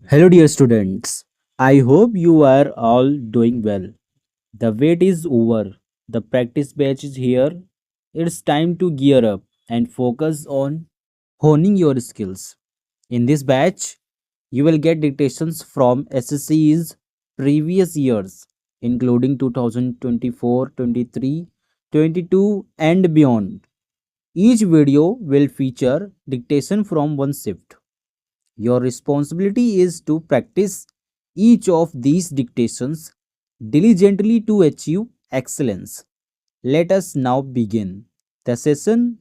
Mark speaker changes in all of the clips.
Speaker 1: Hello, dear students. I hope you are all doing well. The wait is over. The practice batch is here. It's time to gear up and focus on honing your skills. In this batch, you will get dictations from SSC's previous years, including 2024, 23, 22, and beyond. Each video will feature dictation from one shift. Your responsibility is to practice each of these dictations diligently to achieve excellence. Let us now begin the session.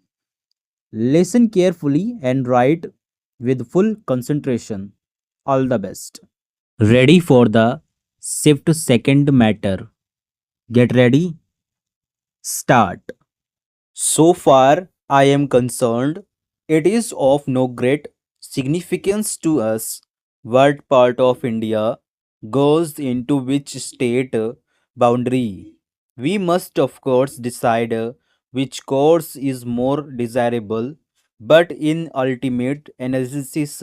Speaker 1: Listen carefully and write with full concentration. All the best. Ready for the shift second matter. Get ready. Start. So far, I am concerned, it is of no great significance to us what part of India goes into which state boundary. We must, of course, decide which course is more desirable, but in ultimate analysis,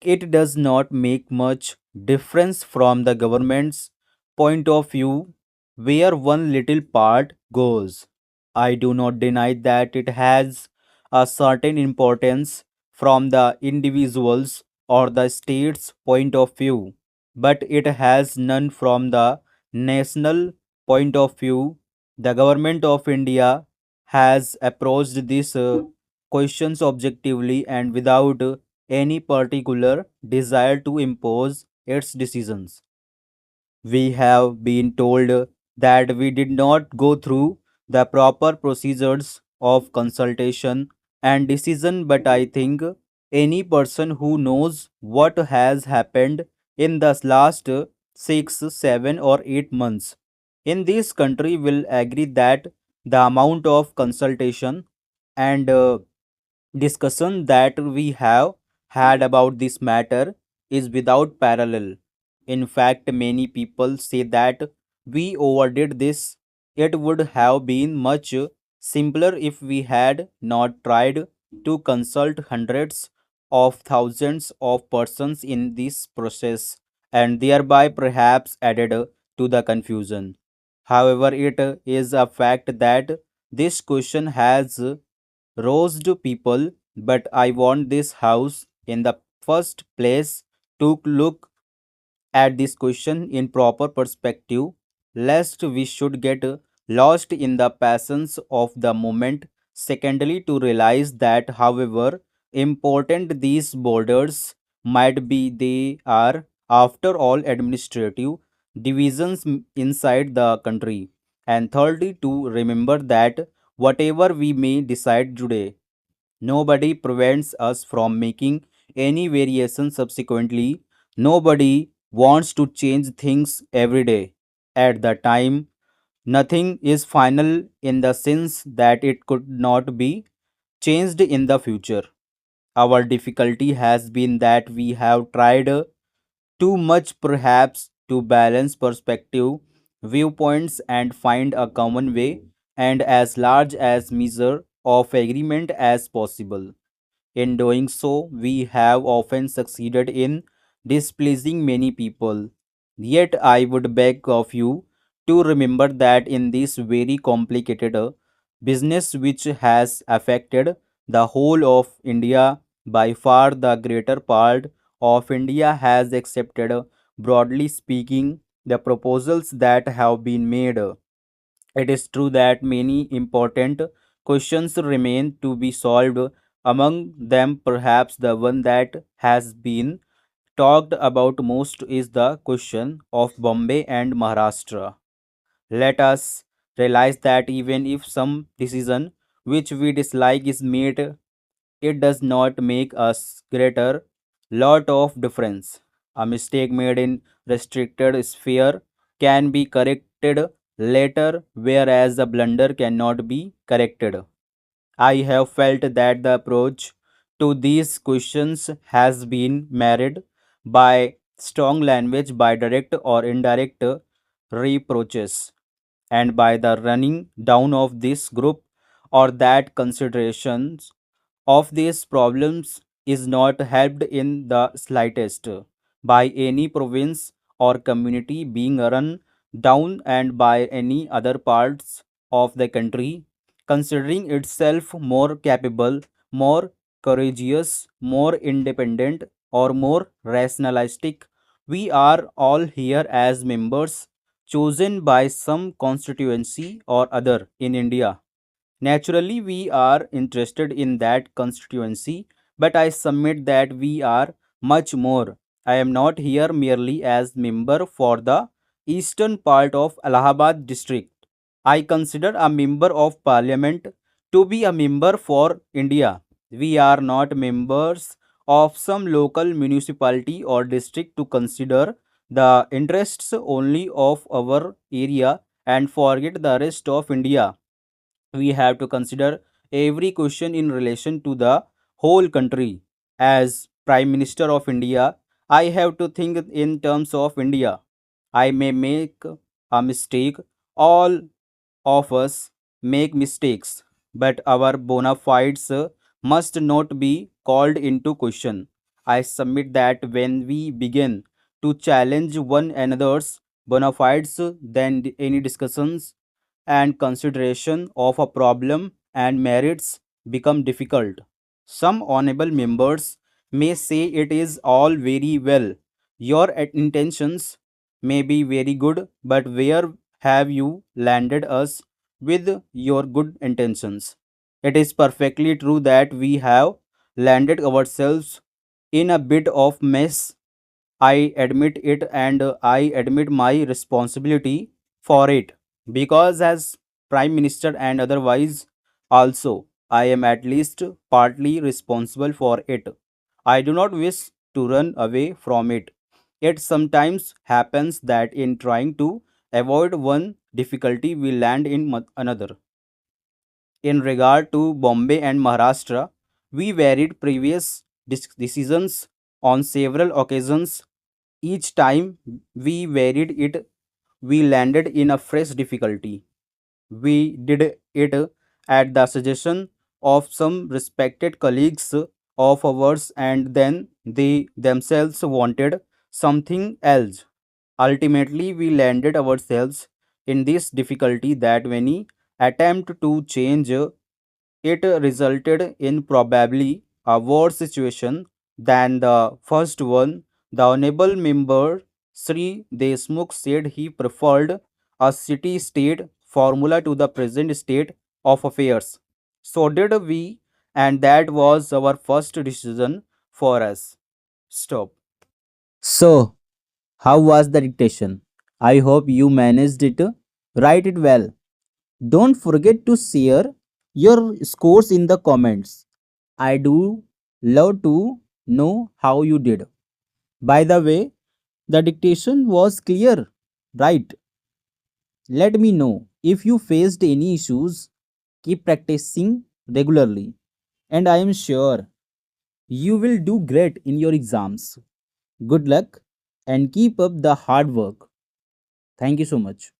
Speaker 1: it does not make much difference from the government's point of view where one little part goes. I do not deny that it has a certain importance from the individual's or the state's point of view, but it has none from the national point of view. The government of India has approached these questions objectively and without any particular desire to impose its decisions. We have been told that we did not go through the proper procedures of consultation and decision, but I think any person who knows what has happened in the last 6, 7, or 8 months in this country will agree that the amount of consultation and discussion that we have had about this matter is without parallel. In fact, many people say that we overdid this. It would have been much simpler if we had not tried to consult hundreds of thousands of persons in this process and thereby perhaps added to the confusion. However, it is a fact that this question has roast people, but I want this house in the first place to look at this question in proper perspective, lest we should get lost in the passions of the moment. Secondly, to realize that however important these borders might be, they are, after all, administrative divisions inside the country. And thirdly, to remember that whatever we may decide today, nobody prevents us from making any variation subsequently. Nobody wants to change things every day. At the time, nothing is final in the sense that it could not be changed in the future. Our difficulty has been that we have tried too much perhaps to balance perspective, viewpoints, and find a common way and as large as measure of agreement as possible. In doing so, we have often succeeded in displeasing many people. Yet, I would beg of you to remember that in this very complicated business which has affected the whole of India, by far the greater part of India has accepted, broadly speaking, the proposals that have been made. It is true that many important questions remain to be solved. Among them, perhaps the one that has been talked about most is the question of Bombay and Maharashtra. Let us realize that even if some decision which we dislike is made, it does not make us greater lot of difference. A mistake made in restricted sphere can be corrected later, whereas a blunder cannot be corrected. I have felt that the approach to these questions has been marred by strong language, by direct or indirect reproaches, and by the running down of this group or that considerations of these problems is not helped in the slightest. by any province or community being run down and by any other parts of the country, considering itself more capable, more courageous, more independent, or more rationalistic. We are all here as members chosen by some constituency or other in India. Naturally, we are interested in that constituency, but I submit that we are much more. I am not here merely as member for the eastern part of Allahabad district. I consider a member of parliament to be a member for India. We are not members of some local municipality or district to consider the interests only of our area and forget the rest of India. We have to consider every question in relation to the whole country. As Prime Minister of India, I have to think in terms of India. I may make a mistake. All of us make mistakes, but our bona fides must not be called into question. I submit that when we begin to challenge one another's bona fides, then any discussions and consideration of a problem and merits become difficult. Some honorable members may say it is all very well. Your intentions may be very good, but where have you landed us with your good intentions? It is perfectly true that we have landed ourselves in a bit of mess. I admit it, and I admit my responsibility for it, because as Prime Minister and otherwise also I am at least partly responsible for it. I do not wish to run away from it. It sometimes happens that in trying to avoid one difficulty we land in another. In regard to Bombay and Maharashtra, we varied previous decisions on several occasions. Each time we varied it, we landed in a fresh difficulty. We did it at the suggestion of some respected colleagues of ours, and then they themselves wanted something else. Ultimately, we landed ourselves in this difficulty that any attempt to change it resulted in probably a worse situation than the first one. The honorable member Sri Desmukh said he preferred a city state formula to the present state of affairs. So did we, and that was our first decision for us. Stop. So, how was the dictation? I hope you managed it. Write it well. Don't forget to share your scores in the comments. I do love to know how you did. By the way, the dictation was clear, right? Let me know if you faced any issues. Keep practicing regularly, and I am sure you will do great in your exams. Good luck and keep up the hard work. Thank you so much.